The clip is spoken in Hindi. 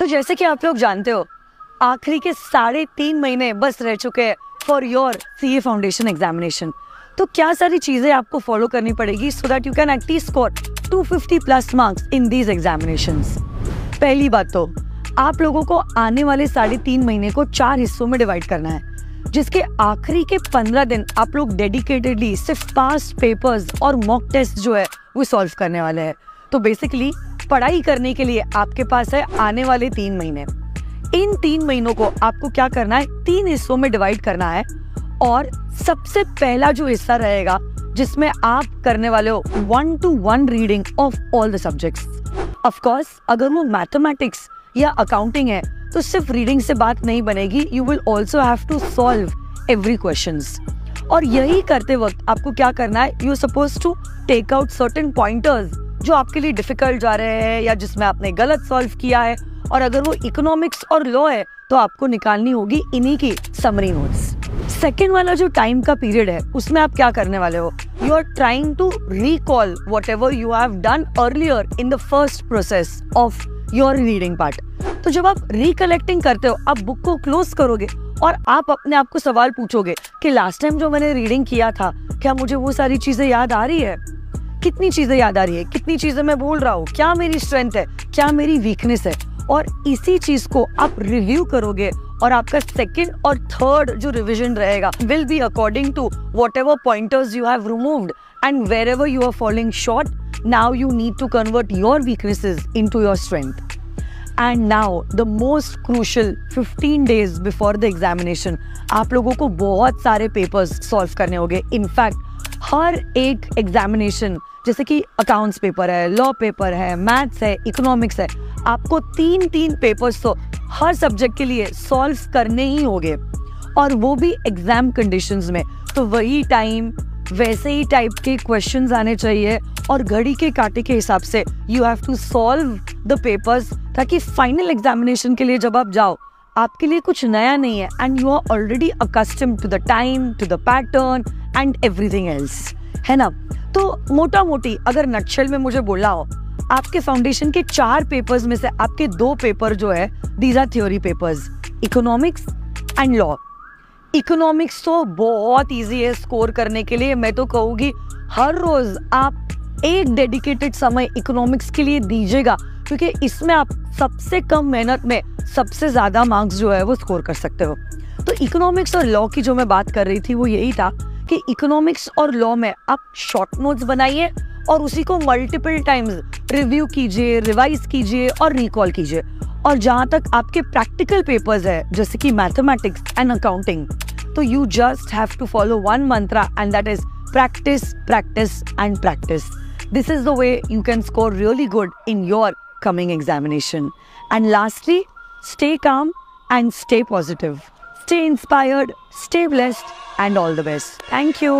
तो जैसे कि आप लोग जानते हो, आखिरी के 3.5 महीने बस रह चुके हैं for your CA foundation examination. तो क्या सारी चीज़ें आपको फॉलो करनी पड़ेगी so that you can at least score 250+ marks in these examinations. पहली बात तो आप लोगों को आने वाले 3.5 महीने को 4 हिस्सों में डिवाइड करना है, जिसके आखिरी के 15 दिन आप लोग डेडिकेटेडली सिर्फ पास्ट पेपर्स और मॉक टेस्ट जो है वो सॉल्व करने वाले हैं। तो बेसिकली पढ़ाई करने के लिए आपके पास है आने वाले 3 महीने। इन 3 महीनों को आपको क्या करना है, 3 हिस्सों में डिवाइड करना है। और सबसे पहला जो हिस्सा रहेगा जिसमें आप करने वाले हो 1-to-1 reading of all the subjects. Of course अगर वो मैथमेटिक्स या अकाउंटिंग है तो सिर्फ रीडिंग से बात नहीं बनेगी, you will also have to solve every questions. और यही करते वक्त आपको क्या करना है, you suppose to take out certain pointers जो आपके लिए डिफिकल्ट जा रहे हैं या जिसमें आपने गलत सॉल्व किया है। और अगर वो इकोनॉमिक्स और लॉ है तो आपको निकालनी होगी इन्हीं की समरी नोट्स। सेकेंड वाला जो टाइम का पीरियड है उसमें आप क्या करने वाले हो, you are trying to recall whatever you have done earlier in the first process of your reading part. तो जब आप रिकलेक्टिंग करते हो, आप बुक को क्लोज करोगे और आप अपने आप को सवाल पूछोगे कि लास्ट टाइम जो मैंने रीडिंग किया था क्या मुझे वो सारी चीजें याद आ रही है, कितनी चीजें याद आ रही है, कितनी चीजें मैं भूल रहा हूँ, क्या मेरी स्ट्रेंथ है, क्या मेरी वीकनेस है। और इसी चीज को आप रिव्यू करोगे और आपका सेकंड और थर्ड जो रिवीजन रहेगा will be according to whatever pointers you have removed and wherever you are following short, now you need to convert your weaknesses into your strength. And now the most crucial 15 days before the examination, आप लोगों को बहुत सारे पेपर्स सॉल्व करने होंगे। इनफैक्ट हर एक एग्जामिनेशन, जैसे कि अकाउंट्स पेपर है, लॉ पेपर है, मैथ्स है, इकोनॉमिक्स है, आपको 3 पेपर्स तो हर सब्जेक्ट के लिए सॉल्व करने ही होंगे, और वो भी एग्जाम कंडीशंस में। तो वही टाइम, वैसे ही टाइप के क्वेश्चंस आने चाहिए और घड़ी के कांटे के हिसाब से you have to solve the papers, ताकि फाइनल एग्जामिनेशन के लिए जब आप जाओ आपके लिए कुछ नया नहीं है and you are already accustomed to the time, to the pattern and everything else, है ना। तो मोटा मोटी अगर नटशेल में मुझे बोलना हो, आपके फाउंडेशन के 4 पेपर्स में से आपके 2 पेपर जो है these are theory papers, economics and law. Economics तो बहुत इजी है स्कोर करने के लिए। मैं तो कहूँगी हर रोज आप एक डेडिकेटेड समय इकोनॉमिक्स के लिए दीजिएगा, क्योंकि इसमें आप सबसे कम मेहनत में सबसे ज्यादा मार्क्स जो है वो स्कोर कर सकते हो। तो इकोनॉमिक्स और लॉ की जो मैं बात कर रही थी वो यही था कि इकोनॉमिक्स और लॉ में आप शॉर्ट नोट्स बनाइए और उसी को मल्टीपल टाइम्स रिव्यू कीजिए, रिवाइज कीजिए और रिकॉल कीजिए। और जहाँ तक आपके प्रैक्टिकल पेपर्स है जैसे कि मैथमेटिक्स एंड अकाउंटिंग, तो you just have to follow one mantra and that is practice, practice and practice. This is the way you can score really good in your coming examination. And lastly, stay calm and stay positive. Stay inspired, stay blessed, and all the best. Thank you.